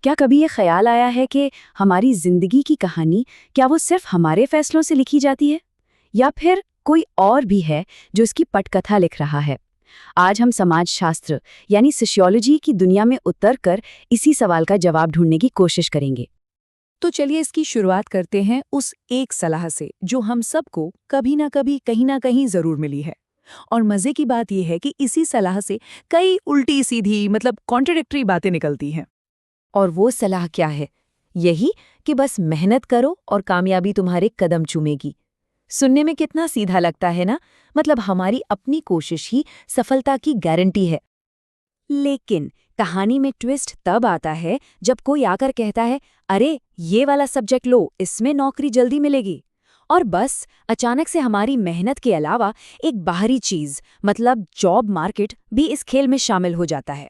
क्या कभी ये ख्याल आया है कि हमारी जिंदगी की कहानी क्या वो सिर्फ हमारे फैसलों से लिखी जाती है, या फिर कोई और भी है जो इसकी पटकथा लिख रहा है? आज हम समाजशास्त्र यानी सोशियोलॉजी की दुनिया में उतरकर इसी सवाल का जवाब ढूंढने की कोशिश करेंगे। तो चलिए इसकी शुरुआत करते हैं उस एक सलाह से जो हम सबको कभी ना कभी कहीं ना कहीं जरूर मिली है। और मजे की बात यह है कि इसी सलाह से कई उल्टी सीधी कॉन्ट्रडिक्टरी बातें निकलती हैं। और वो सलाह क्या है? यही कि बस मेहनत करो और कामयाबी तुम्हारे कदम चूमेगी। सुनने में कितना सीधा लगता है ना, हमारी अपनी कोशिश ही सफलता की गारंटी है। लेकिन कहानी में ट्विस्ट तब आता है जब कोई आकर कहता है, अरे ये वाला सब्जेक्ट लो, इसमें नौकरी जल्दी मिलेगी। और बस अचानक से हमारी मेहनत के अलावा एक बाहरी चीज जॉब मार्केट भी इस खेल में शामिल हो जाता है।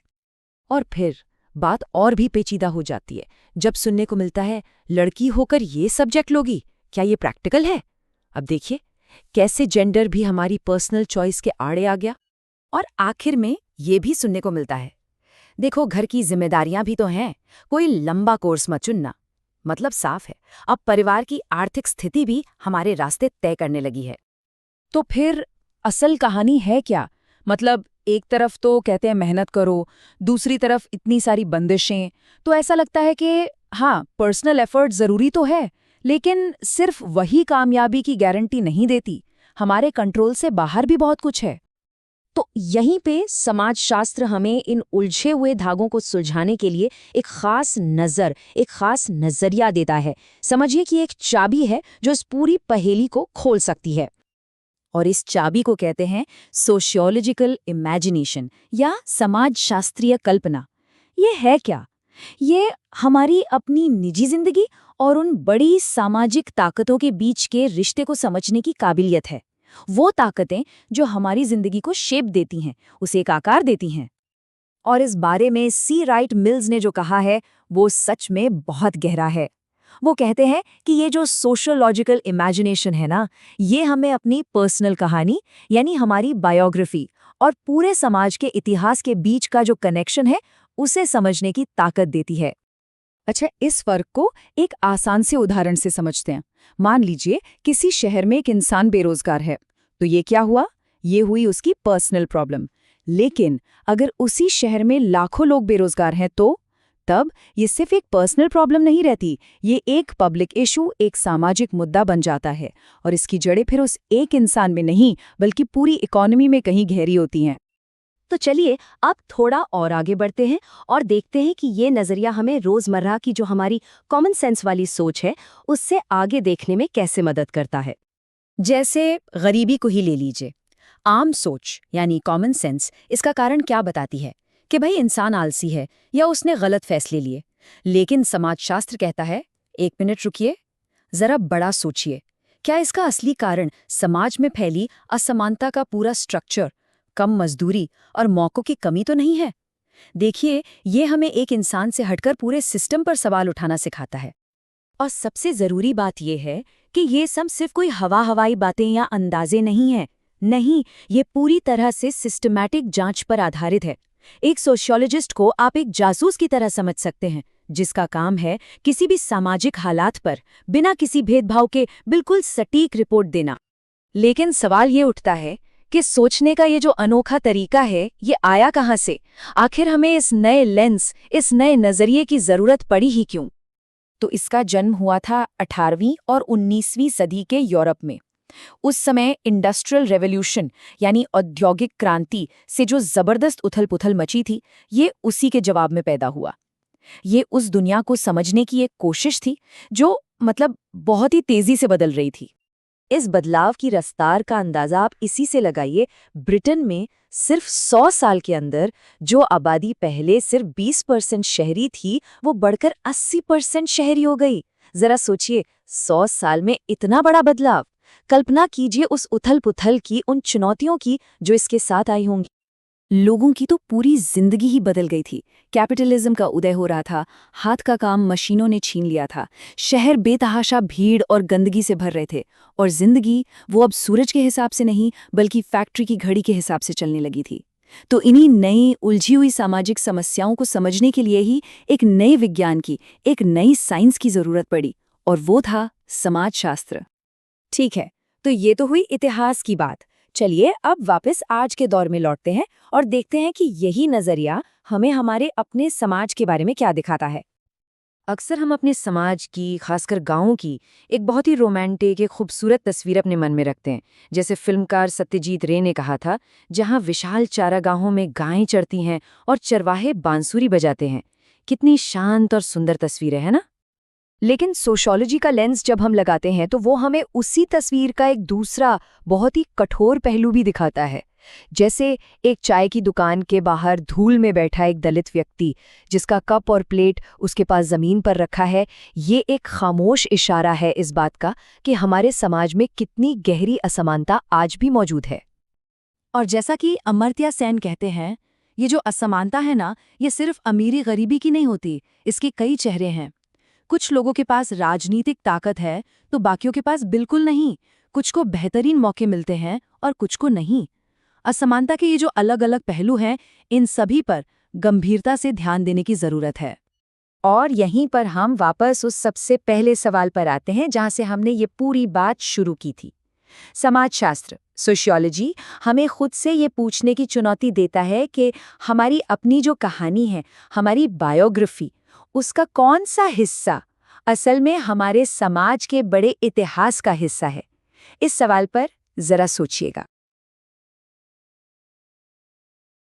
और फिर बात और भी पेचीदा हो जाती है जब सुनने को मिलता है, लड़की होकर ये सब्जेक्ट लोगी, क्या ये प्रैक्टिकल है? अब देखिए कैसे जेंडर भी हमारी पर्सनल चॉइस के आड़े आ गया। और आखिर में ये भी सुनने को मिलता है, देखो घर की जिम्मेदारियां भी तो हैं, कोई लंबा कोर्स मत चुनना। साफ है, अब परिवार की आर्थिक स्थिति भी हमारे रास्ते तय करने लगी है। तो फिर असल कहानी है क्या? एक तरफ तो कहते हैं मेहनत करो, दूसरी तरफ इतनी सारी बंदिशें। तो ऐसा लगता है कि हाँ, पर्सनल एफर्ट जरूरी तो है, लेकिन सिर्फ वही कामयाबी की गारंटी नहीं देती। हमारे कंट्रोल से बाहर भी बहुत कुछ है। तो यहीं पे समाजशास्त्र हमें इन उलझे हुए धागों को सुलझाने के लिए एक खास नजरिया देता है। समझिए कि एक चाबी है जो इस पूरी पहेली को खोल सकती है। और इस चाबी को कहते हैं सोशियोलॉजिकल इमेजिनेशन या समाजशास्त्रीय कल्पना। ये है क्या? ये हमारी अपनी निजी जिंदगी और उन बड़ी सामाजिक ताकतों के बीच के रिश्ते को समझने की काबिलियत है। वो ताकतें जो हमारी जिंदगी को शेप देती हैं, उसे एक आकार देती हैं। और इस बारे में सी राइट मिल्स ने जो कहा है वो सच में बहुत गहरा है। वो कहते हैं कि ये जो सोशियोलॉजिकल इमेजिनेशन है ना, ये हमें अपनी पर्सनल कहानी यानी हमारी बायोग्राफी और पूरे समाज के इतिहास के बीच का जो कनेक्शन है उसे समझने की ताकत देती है। अच्छा, इस फर्क को एक आसान से उदाहरण से समझते हैं। मान लीजिए किसी शहर में एक इंसान बेरोजगार है, तो ये क्या हुआ? ये हुई उसकी पर्सनल प्रॉब्लम। लेकिन अगर उसी शहर में लाखों लोग बेरोजगार हैं तो तब ये सिर्फ एक पर्सनल प्रॉब्लम नहीं रहती, ये एक पब्लिक इशू, एक सामाजिक मुद्दा बन जाता है। और इसकी जड़ें फिर उस एक इंसान में नहीं बल्कि पूरी इकोनॉमी में कहीं गहरी होती हैं। तो चलिए अब थोड़ा और आगे बढ़ते हैं और देखते हैं कि ये नज़रिया हमें रोज़मर्रा की जो हमारी कॉमन सेंस वाली सोच है उससे आगे देखने में कैसे मदद करता है। जैसे गरीबी को ही ले लीजिए। आम सोच यानी कॉमन सेंस इसका कारण क्या बताती है कि भाई इंसान आलसी है या उसने गलत फैसले लिए। लेकिन समाजशास्त्र कहता है, एक मिनट रुकिए, जरा बड़ा सोचिए, क्या इसका असली कारण समाज में फैली असमानता का पूरा स्ट्रक्चर, कम मजदूरी और मौकों की कमी तो नहीं है? देखिए, ये हमें एक इंसान से हटकर पूरे सिस्टम पर सवाल उठाना सिखाता है। और सबसे जरूरी बात यह है कि ये सब सिर्फ कोई हवाई बातें या अंदाजे नहीं हैं। नहीं, ये पूरी तरह से सिस्टमैटिक जांच पर आधारित है। एक सोशियोलॉजिस्ट को आप एक जासूस की तरह समझ सकते हैं, जिसका काम है किसी भी सामाजिक हालात पर बिना किसी भेदभाव के बिल्कुल सटीक रिपोर्ट देना। लेकिन सवाल ये उठता है कि सोचने का ये जो अनोखा तरीका है, ये आया कहाँ से? आखिर हमें इस नए लेंस, इस नए नजरिए की जरूरत पड़ी ही क्यों? तो इसका जन्म हुआ था 18वीं और 19वीं सदी के यूरोप में। उस समय इंडस्ट्रियल रेवोल्यूशन यानी औद्योगिक क्रांति से जो जबरदस्त उथल-पुथल मची थी, ये उसी के जवाब में पैदा हुआ। ये उस दुनिया को समझने की एक कोशिश थी जो बहुत ही तेजी से बदल रही थी। इस बदलाव की रफ्तार का अंदाजा आप इसी से लगाइए। ब्रिटेन में सिर्फ 100 साल के अंदर जो आबादी पहले सिर्फ 20% शहरी थी, वो बढ़कर 80% शहरी हो गई। जरा सोचिए, 100 साल में इतना बड़ा बदलाव। कल्पना कीजिए उस उथल-पुथल की, उन चुनौतियों की जो इसके साथ आई होंगी। लोगों की तो पूरी जिंदगी ही बदल गई थी। कैपिटलिज्म का उदय हो रहा था, हाथ का काम मशीनों ने छीन लिया था, शहर बेतहाशा भीड़ और गंदगी से भर रहे थे, और जिंदगी वो अब सूरज के हिसाब से नहीं बल्कि फैक्ट्री की घड़ी के हिसाब से चलने लगी थी। तो इन्हीं नई उलझी हुई सामाजिक समस्याओं को समझने के लिए ही एक नए विज्ञान की, एक नई साइंस की जरूरत पड़ी, और वो था समाजशास्त्र। ठीक है, तो ये तो हुई इतिहास की बात। चलिए अब वापस आज के दौर में लौटते हैं और देखते हैं कि यही नजरिया हमें हमारे अपने समाज के बारे में क्या दिखाता है। अक्सर हम अपने समाज की, खासकर गाँव की, एक बहुत ही रोमांटिक, एक खूबसूरत तस्वीर अपने मन में रखते हैं। जैसे फिल्मकार सत्यजीत रे ने कहा था, जहाँ विशाल चारागाहों में गायें चरती हैं और चरवाहे बांसुरी बजाते हैं। कितनी शांत और सुंदर तस्वीरें है ना? लेकिन सोशियोलॉजी का लेंस जब हम लगाते हैं तो वो हमें उसी तस्वीर का एक दूसरा, बहुत ही कठोर पहलू भी दिखाता है। जैसे एक चाय की दुकान के बाहर धूल में बैठा एक दलित व्यक्ति, जिसका कप और प्लेट उसके पास जमीन पर रखा है। ये एक खामोश इशारा है इस बात का कि हमारे समाज में कितनी गहरी असमानता आज भी मौजूद है। और जैसा कि अमर्त्य सेन कहते हैं, ये जो असमानता है ना, ये सिर्फ अमीरी गरीबी की नहीं होती, इसके कई चेहरे हैं। कुछ लोगों के पास राजनीतिक ताकत है तो बाकियों के पास बिल्कुल नहीं। कुछ को बेहतरीन मौके मिलते हैं और कुछ को नहीं। असमानता के ये जो अलग अलग पहलू हैं, इन सभी पर गंभीरता से ध्यान देने की जरूरत है। और यहीं पर हम वापस उस सबसे पहले सवाल पर आते हैं जहां से हमने ये पूरी बात शुरू की थी। समाजशास्त्र, सोशियोलॉजी हमें खुद से ये पूछने की चुनौती देता है कि हमारी अपनी जो कहानी है, हमारी बायोग्राफी, उसका कौन सा हिस्सा असल में हमारे समाज के बड़े इतिहास का हिस्सा है। इस सवाल पर जरा सोचिएगा।